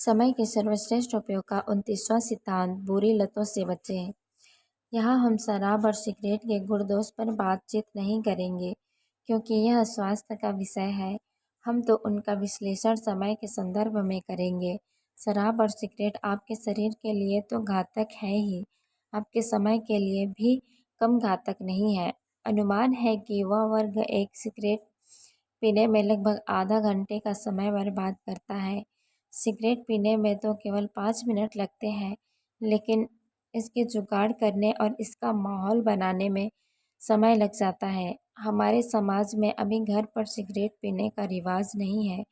समय के सर्वश्रेष्ठ उपयोग का 29वां सिद्धांत बुरी लतों से बचें। यहाँ हम शराब और सिगरेट के गुण-दोष पर बातचीत नहीं करेंगे क्योंकि यह स्वास्थ्य का विषय है। हम तो उनका विश्लेषण समय के संदर्भ में करेंगे। शराब और सिगरेट आपके शरीर के लिए तो घातक है ही, आपके समय के लिए भी कम घातक नहीं है। अनुमान है कि वह वर्ग एक सिगरेट पीने में लगभग आधा घंटे का समय बर्बाद करता है। सिगरेट पीने में तो केवल 5 मिनट लगते हैं, लेकिन इसके जुगाड़ करने और इसका माहौल बनाने में समय लग जाता है। हमारे समाज में अभी घर पर सिगरेट पीने का रिवाज नहीं है,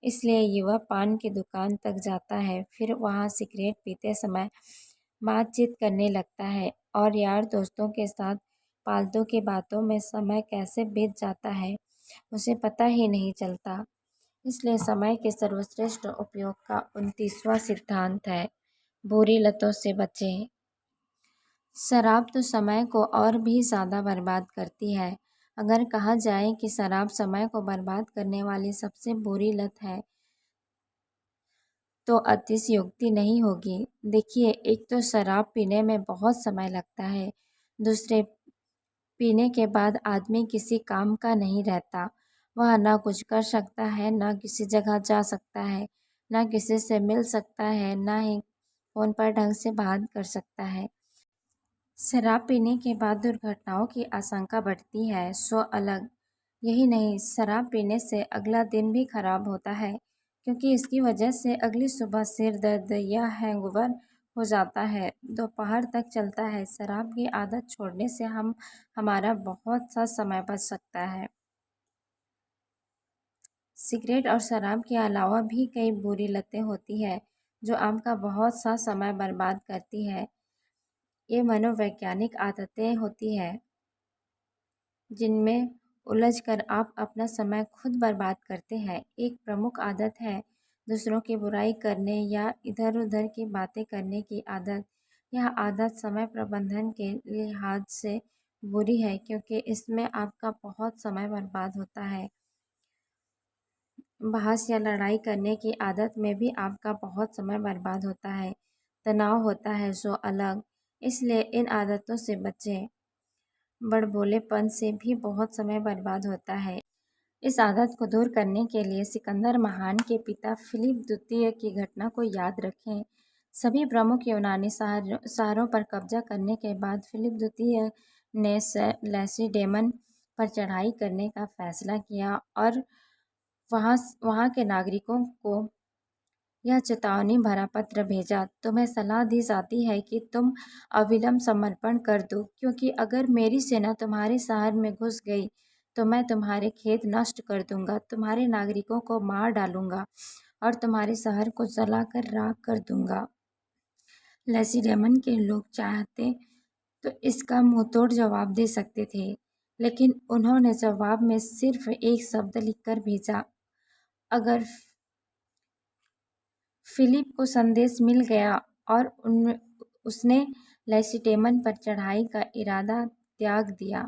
इसलिए युवा पान की दुकान तक जाता है, फिर वहाँ सिगरेट पीते समय बातचीत करने लगता है और यार दोस्तों के साथ फालतू की बातों में समय कैसे बीत जाता है, उसे पता ही नहीं चलता। इसलिए समय के सर्वश्रेष्ठ उपयोग का 29वां सिद्धांत है, बुरी लतों से बचें। शराब तो समय को और भी ज़्यादा बर्बाद करती है। अगर कहा जाए कि शराब समय को बर्बाद करने वाली सबसे बुरी लत है, तो अतिशयोक्ति नहीं होगी। देखिए, एक तो शराब पीने में बहुत समय लगता है, दूसरे पीने के बाद आदमी किसी काम का नहीं रहता। वह ना कुछ कर सकता है, ना किसी जगह जा सकता है, ना किसी से मिल सकता है, ना ही फ़ोन पर ढंग से बात कर सकता है। शराब पीने के बाद दुर्घटनाओं की आशंका बढ़ती है, सो अलग। यही नहीं, शराब पीने से अगला दिन भी खराब होता है क्योंकि इसकी वजह से अगली सुबह सिर दर्द या हैंगओवर हो जाता है, दोपहर तक चलता है। शराब की आदत छोड़ने से हमारा बहुत सा समय बच सकता है। सिगरेट और शराब के अलावा भी कई बुरी लतें होती है जो आपका बहुत सा समय बर्बाद करती है। ये मनोवैज्ञानिक आदतें होती है जिनमें उलझकर आप अपना समय खुद बर्बाद करते हैं। एक प्रमुख आदत है दूसरों की बुराई करने या इधर-उधर की बातें करने की आदत। यह आदत समय प्रबंधन के लिहाज से बुरी है क्योंकि इसमें आपका बहुत समय बर्बाद होता है। बहस या लड़ाई करने की आदत में भी आपका बहुत समय बर्बाद होता है। तनाव होता है सो अलग, इसलिए इन आदतों से बचें। बड़बोलेपन से भी बहुत समय बर्बाद होता है। इस आदत को दूर करने के लिए सिकंदर महान के पिता फिलिप द्वितीय की घटना को याद रखें। सभी प्रमुख यूनानी शहरों पर कब्जा करने के बाद फिलिप द्वितीय ने लैसीडेमन पर चढ़ाई करने का फैसला किया और वहाँ वहाँ के नागरिकों को यह चेतावनी भरा पत्र भेजा, तुम्हें सलाह दी जाती है कि तुम अविलंब समर्पण कर दो, क्योंकि अगर मेरी सेना तुम्हारे शहर में घुस गई तो मैं तुम्हारे खेत नष्ट कर दूंगा, तुम्हारे नागरिकों को मार डालूंगा और तुम्हारे शहर को जलाकर राख कर दूंगा। लैसीडेमन के लोग चाहते तो इसका मुंहतोड़ जवाब दे सकते थे, लेकिन उन्होंने जवाब में सिर्फ एक शब्द लिखकर भेजा। अगर फिलिप को संदेश मिल गया और उसने लैसीडेमन पर चढ़ाई का इरादा त्याग दिया।